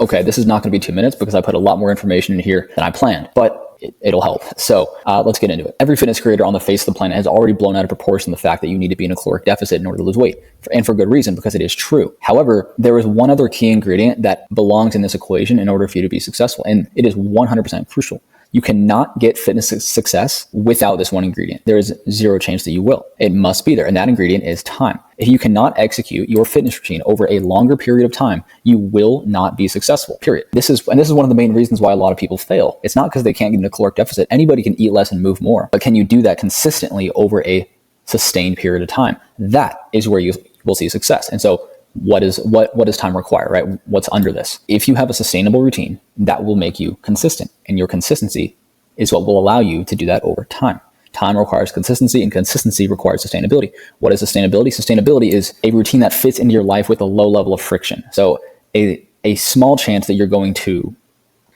okay, this is not going to be 2 minutes because I put a lot more information in here than I planned, but it'll help. So let's get into it. Every fitness creator on the face of the planet has already blown out of proportion the fact that you need to be in a caloric deficit in order to lose weight, and for good reason, because it is true. However, there is one other key ingredient that belongs in this equation in order for you to be successful, and it is 100% crucial. You cannot get fitness success without this one ingredient. There is zero chance that you will. It must be there, and that ingredient is time. If you cannot execute your fitness routine over a longer period of time, you will not be successful, period. This is one of the main reasons why a lot of people fail. It's not because they can't get into a caloric deficit. Anybody can eat less and move more, but can you do that consistently over a sustained period of time? That is where you will see success. And so what does time require, right? What's under this? If you have a sustainable routine, that will make you consistent, and your consistency is what will allow you to do that over time. Time requires consistency, and consistency requires sustainability. What is sustainability? Sustainability is a routine that fits into your life with a low level of friction. So a small chance that you're going to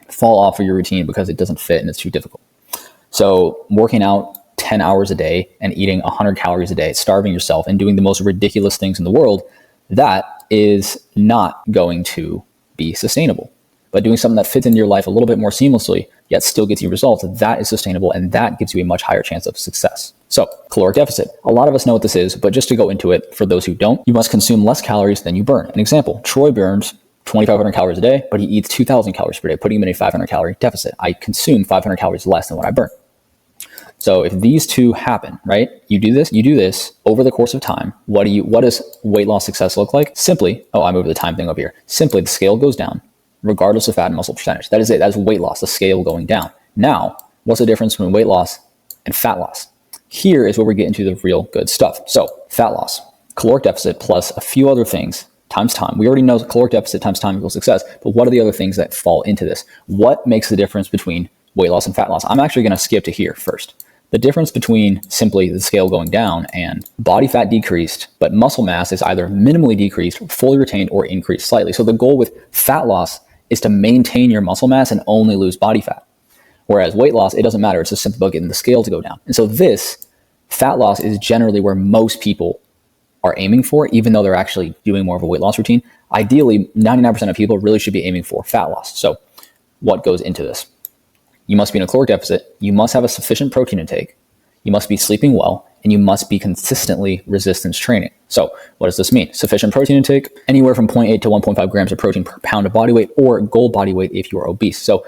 fall off of your routine because it doesn't fit and it's too difficult. So working out 10 hours a day and eating 100 calories a day, starving yourself and doing the most ridiculous things in the world, that is not going to be sustainable. But doing something that fits into your life a little bit more seamlessly, yet still gets you results, that is sustainable, and that gives you a much higher chance of success. So, caloric deficit. A lot of us know what this is, but just to go into it, for those who don't, you must consume less calories than you burn. An example, Troy burns 2,500 calories a day, but he eats 2,000 calories per day, putting him in a 500 calorie deficit. I consume 500 calories less than what I burn. So if these two happen, right, you do this over the course of time. What does weight loss success look like? Simply, I moved the time thing over here. Simply, the scale goes down, regardless of fat and muscle percentage. That is it. That is weight loss, the scale going down. Now, what's the difference between weight loss and fat loss? Here is where we get into the real good stuff. So fat loss, caloric deficit plus a few other things times time. We already know caloric deficit times time equals success, but what are the other things that fall into this? What makes the difference between weight loss and fat loss? I'm actually going to skip to here first. The difference between simply the scale going down and body fat decreased, but muscle mass is either minimally decreased, fully retained, or increased slightly. So the goal with fat loss is to maintain your muscle mass and only lose body fat. Whereas weight loss, it doesn't matter. It's just simply about getting the scale to go down. And so this fat loss is generally where most people are aiming for, even though they're actually doing more of a weight loss routine. Ideally, 99% of people really should be aiming for fat loss. So what goes into this? You must be in a caloric deficit. You must have a sufficient protein intake. You must be sleeping well, and you must be consistently resistance training. So what does this mean? Sufficient protein intake, anywhere from 0.8 to 1.5 grams of protein per pound of body weight, or goal body weight if you are obese. So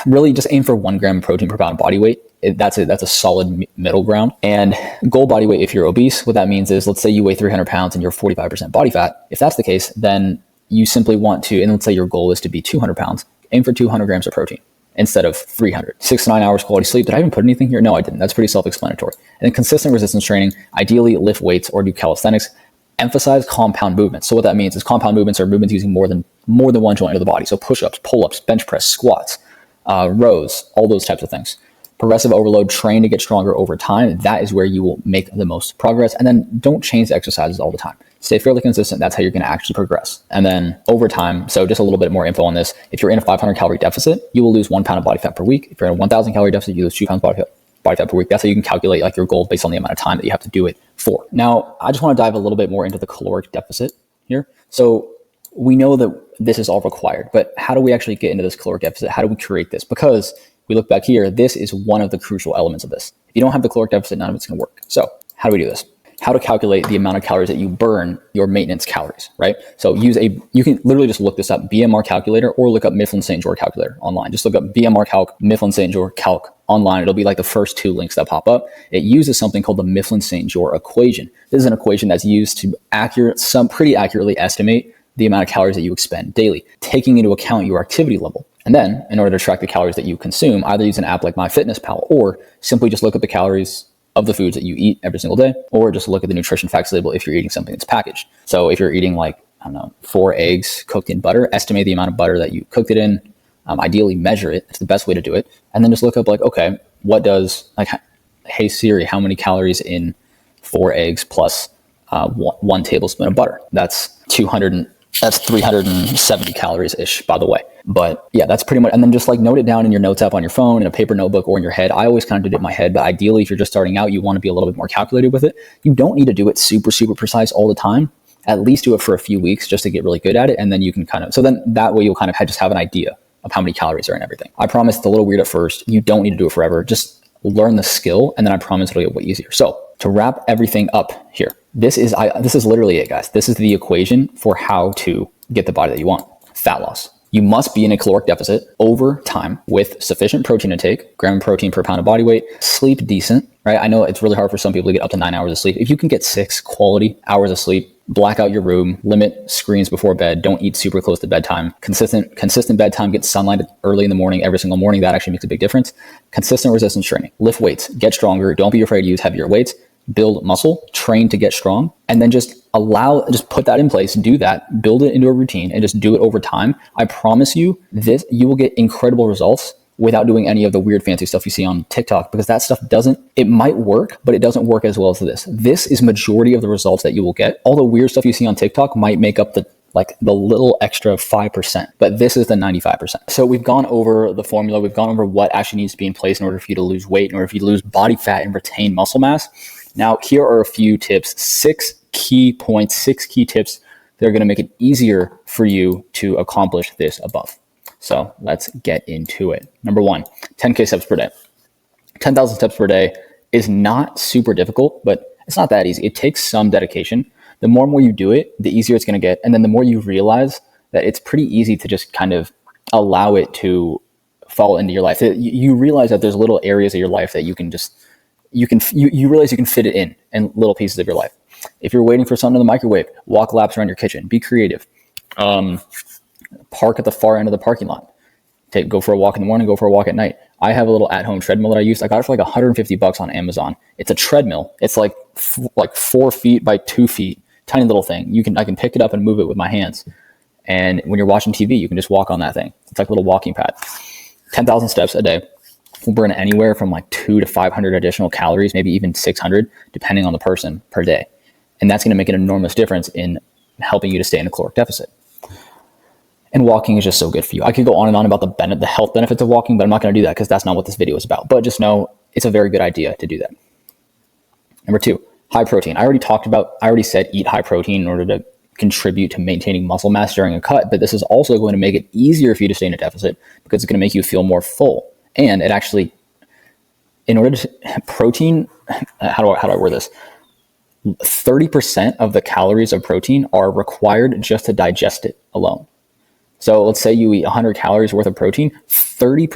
really just aim for 1 gram of protein per pound of body weight. That's a solid middle ground. And goal body weight if you're obese, what that means is, let's say you weigh 300 pounds and you're 45% body fat. If that's the case, then you simply want to, and let's say your goal is to be 200 pounds, aim for 200 grams of protein instead of 300. 6 to 9 hours quality sleep. Did I even put anything here? No, I didn't. That's pretty self-explanatory. And then consistent resistance training, ideally lift weights or do calisthenics. Emphasize compound movements. So what that means is compound movements are movements using more than one joint of the body. So push-ups, pull-ups, bench press, squats, rows, all those types of things. Progressive overload, train to get stronger over time. That is where you will make the most progress. And then don't change the exercises all the time. Stay fairly consistent. That's how you're going to actually progress. And then over time, so just a little bit more info on this. If you're in a 500 calorie deficit, you will lose 1 pound of body fat per week. If you're in a 1,000 calorie deficit, you lose 2 pounds body fat per week. That's how you can calculate like your goal based on the amount of time that you have to do it for. Now, I just want to dive a little bit more into the caloric deficit here. So we know that this is all required, but how do we actually get into this caloric deficit? How do we create this? Because we look back here, this is one of the crucial elements of this. If you don't have the caloric deficit, none of it's going to work. So how do we do this? How to calculate the amount of calories that you burn, your maintenance calories, right? So you can literally just look this up, BMR calculator, or look up Mifflin St. Jean calculator online. Just look up BMR calc, Mifflin St. Jean calc online. It'll be like the first 2 links that pop up. It uses something called the Mifflin St. Jean equation. This is an equation that's used to pretty accurately estimate the amount of calories that you expend daily, taking into account your activity level. And then in order to track the calories that you consume, either use an app like MyFitnessPal, or simply just look at the calories of the foods that you eat every single day, or just look at the nutrition facts label if you're eating something that's packaged. So if you're eating 4 eggs cooked in butter, estimate the amount of butter that you cooked it in, ideally measure it. It's the best way to do it. And then just look up okay, what does, hey Siri, how many calories in 4 eggs plus 1 tablespoon of butter? That's 370 calories-ish, by the way. But yeah, that's pretty much, and then just note it down in your notes app on your phone, in a paper notebook, or in your head. I always kind of did it in my head, but ideally, if you're just starting out, you want to be a little bit more calculated with it. You don't need to do it super, super precise all the time. at least do it for a few weeks just to get really good at it. And then you can so then that way you'll kind of just have an idea of how many calories are in everything. I promise it's a little weird at first. You don't need to do it forever. Just learn the skill, and then I promise it'll get way easier. So to wrap everything up here, this is literally it, guys. This is the equation for how to get the body that you want. Fat loss. You must be in a caloric deficit over time with sufficient protein intake, gram of protein per pound of body weight, sleep decent, right? I know it's really hard for some people to get up to 9 hours of sleep. If you can get 6 quality hours of sleep, black out your room, limit screens before bed, don't eat super close to bedtime, consistent bedtime, get sunlight early in the morning, every single morning. That actually makes a big difference. Consistent resistance training, lift weights, get stronger. Don't be afraid to use heavier weights, build muscle, train to get strong, and then just put that in place, do that, build it into a routine, and just do it over time. I promise you you will get incredible results without doing any of the weird fancy stuff you see on TikTok, because that stuff it might work, but it doesn't work as well as this. This is majority of the results that you will get. All the weird stuff you see on TikTok might make up the little extra 5%, but this is the 95%. So we've gone over the formula. We've gone over what actually needs to be in place in order for you to lose weight, in order for you to lose body fat and retain muscle mass. Now, here are a few tips, 6 key points, 6 key tips that are going to make it easier for you to accomplish this above. So let's get into it. Number 1, 10K steps per day. 10,000 steps per day is not super difficult, but it's not that easy. It takes some dedication. The more and more you do it, the easier it's going to get. And then the more you realize that it's pretty easy to just kind of allow it to fall into your life. You realize that there's little areas of your life that you realize you can fit it in little pieces of your life. If you're waiting for something in the microwave, walk laps around your kitchen, be creative. Park at the far end of the parking lot. Go for a walk in the morning, go for a walk at night. I have a little at-home treadmill that I use. I got it for like $150 on Amazon. It's a treadmill. It's like 4 feet by 2 feet, tiny little thing. I can pick it up and move it with my hands. And when you're watching TV, you can just walk on that thing. It's like a little walking pad. 10,000 steps a day will burn anywhere from like 200 to 500 additional calories, maybe even 600, depending on the person per day. And that's going to make an enormous difference in helping you to stay in a caloric deficit. And walking is just so good for you. I could go on and on about the health benefits of walking, but I'm not going to do that because that's not what this video is about. But just know it's a very good idea to do that. Number 2, high protein. I already said eat high protein in order to contribute to maintaining muscle mass during a cut, but this is also going to make it easier for you to stay in a deficit because it's going to make you feel more full. And it actually, in order to protein, how do I word this? 30% of the calories of protein are required just to digest it alone. So let's say you eat 100 calories worth of protein, 30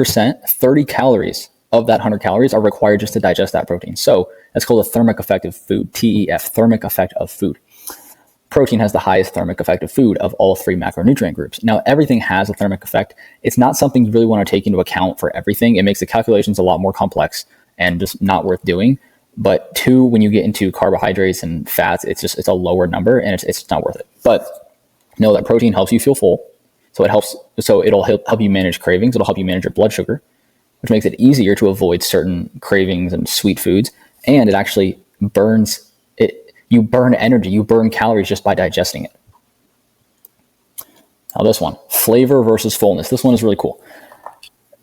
calories of that 100 calories are required just to digest that protein. So that's called a thermic effect of food, TEF, thermic effect of food. Protein has the highest thermic effect of food of all 3 macronutrient groups. Now, everything has a thermic effect. It's not something you really want to take into account for everything. It makes the calculations a lot more complex and just not worth doing. But 2, when you get into carbohydrates and fats, it's a lower number and it's not worth it. But know that protein helps you feel full. So it'll help you manage cravings. It'll help you manage your blood sugar, which makes it easier to avoid certain cravings and sweet foods. And it actually burns it. You burn energy, you burn calories just by digesting it. Now this one, flavor versus fullness. This one is really cool.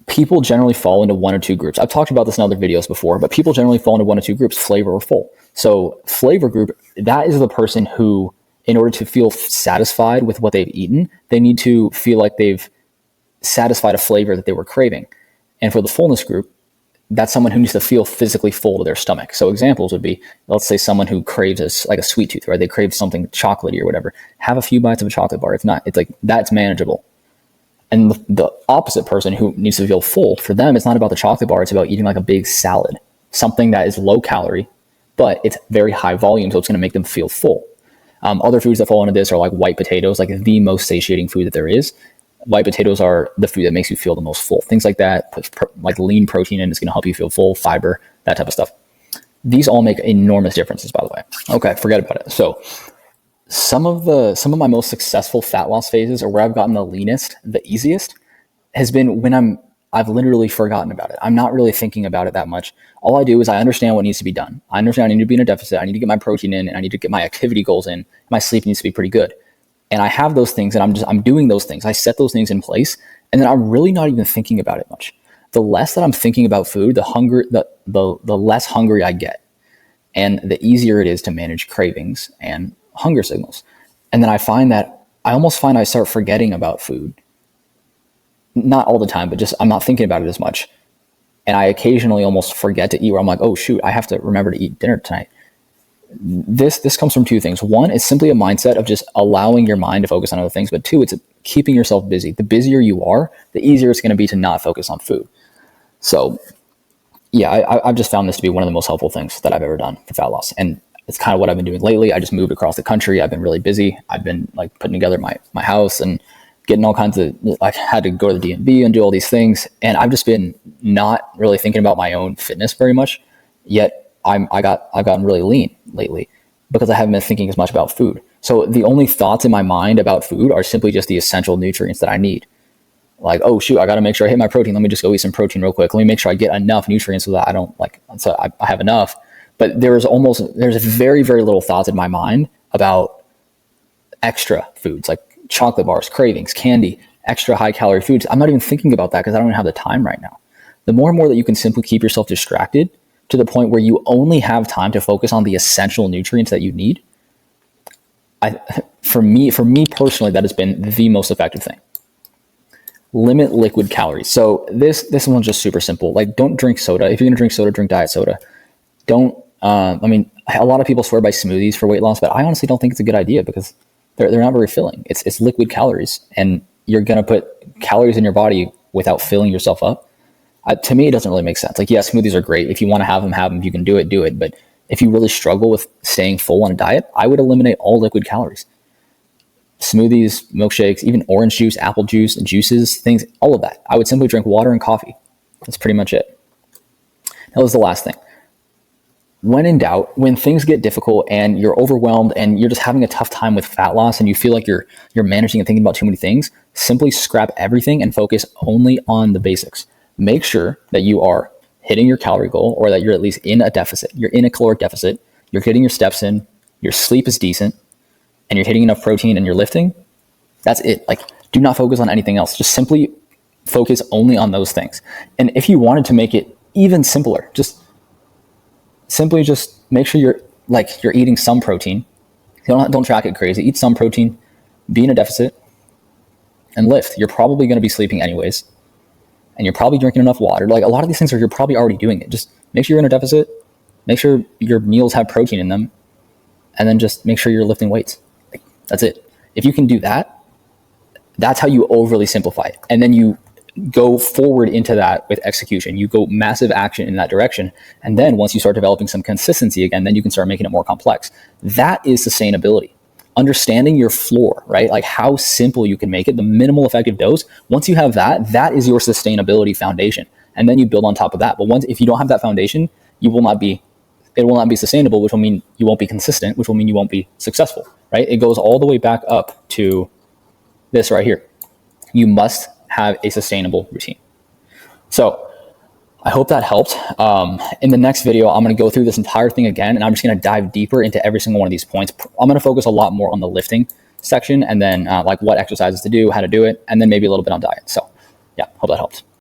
People generally fall into 1 or 2 groups. I've talked about this in other videos before, but people generally fall into 1 or 2 groups, flavor or full. So flavor group, that is the person who, in order to feel satisfied with what they've eaten, they need to feel like they've satisfied a flavor that they were craving. And for the fullness group, that's someone who needs to feel physically full to their stomach. So examples would be, let's say someone who craves a sweet tooth, right? They crave something chocolatey or whatever. Have a few bites of a chocolate bar. It's like, that's manageable. And the opposite person who needs to feel full, for them, it's not about the chocolate bar. It's about eating like a big salad, something that is low calorie, but it's very high volume. So it's going to make them feel full. Other foods that fall into this are like white potatoes, like the most satiating food that there is. White potatoes are the food that makes you feel the most full. Things like that, like lean protein in, is going to help you feel full, fiber, that type of stuff. These all make enormous differences, by the way. Okay, forget about it. So some of my most successful fat loss phases, or where I've gotten the leanest, the easiest, has been when I've literally forgotten about it. I'm not really thinking about it that much. All I do is I understand what needs to be done. I understand I need to be in a deficit. I need to get my protein in, and I need to get my activity goals in. My sleep needs to be pretty good. And I have those things, and I'm doing those things. I set those things in place, and then I'm really not even thinking about it much. The less that I'm thinking about food, the less hungry I get, and the easier it is to manage cravings and hunger signals. And then I almost find I start forgetting about food. Not all the time, but just I'm not thinking about it as much. And I occasionally almost forget to eat, where I'm like, oh shoot, I have to remember to eat dinner tonight. This comes from two things. One, it's simply a mindset of just allowing your mind to focus on other things. But two, it's keeping yourself busy. The busier you are, the easier it's going to be to not focus on food. So yeah, I've just found this to be one of the most helpful things that I've ever done for fat loss. And it's kind of what I've been doing lately. I just moved across the country. I've been really busy. I've been like putting together my house and getting all kinds of, I had to go to the DMV and do all these things. And I've just been not really thinking about my own fitness very much. Yet I've gotten really lean lately because I haven't been thinking as much about food. So the only thoughts in my mind about food are simply just the essential nutrients that I need. Like, oh shoot, I got to make sure I hit my protein. Let me just go eat some protein real quick. Let me make sure I get enough nutrients so that I have enough. But there's very, very little thoughts in my mind about extra foods like chocolate bars, cravings, candy, extra high calorie foods. I'm not even thinking about that because I don't even have the time right now. The more and more that you can simply keep yourself distracted to the point where you only have time to focus on the essential nutrients that you need, for me personally, that has been the most effective thing. Limit liquid calories. So this one's just super simple. Like, don't drink soda. If you're gonna drink soda, drink diet soda. Don't. A lot of people swear by smoothies for weight loss, but I honestly don't think it's a good idea because they're not very filling. It's liquid calories, and you're gonna put calories in your body without filling yourself up. To me, it doesn't really make sense. Like, yeah, smoothies are great. If you want to have them, If you can do it. But if you really struggle with staying full on a diet, I would eliminate all liquid calories. Smoothies, milkshakes, even orange juice, apple juice, juices, things, all of that. I would simply drink water and coffee. That's pretty much it. That was the last thing. When in doubt, when things get difficult and you're overwhelmed and you're just having a tough time with fat loss and you feel like you're managing and thinking about too many things, simply scrap everything and focus only on the basics. Make sure that you are hitting your calorie goal, or that you're at least in a deficit. You're in a caloric deficit. You're getting your steps in. Your sleep is decent, and you're hitting enough protein and you're lifting. That's it. Like, do not focus on anything else. Just simply focus only on those things. And if you wanted to make it even simpler, just make sure you're eating some protein. Don't track it crazy. Eat some protein, be in a deficit, and lift. You're probably going to be sleeping anyways. And you're probably drinking enough water. Like, a lot of these things you're probably already doing it. Just make sure you're in a deficit. Make sure your meals have protein in them. And then just make sure you're lifting weights. Like, that's it. If you can do that, that's how you overly simplify it. And then you go forward into that with execution. You go massive action in that direction. And then once you start developing some consistency again, then you can start making it more complex. That is sustainability. Understanding your floor, right? Like, how simple you can make it, the minimal effective dose. Once you have that is your sustainability foundation. And then you build on top of that. But if you don't have that foundation, it will not be sustainable, which will mean you won't be consistent, which will mean you won't be successful, right? It goes all the way back up to this right here. You must have a sustainable routine. So I hope that helped. In the next video, I'm going to go through this entire thing again, and I'm just going to dive deeper into every single one of these points. I'm going to focus a lot more on the lifting section, and then like what exercises to do, how to do it, and then maybe a little bit on diet. So yeah, hope that helped.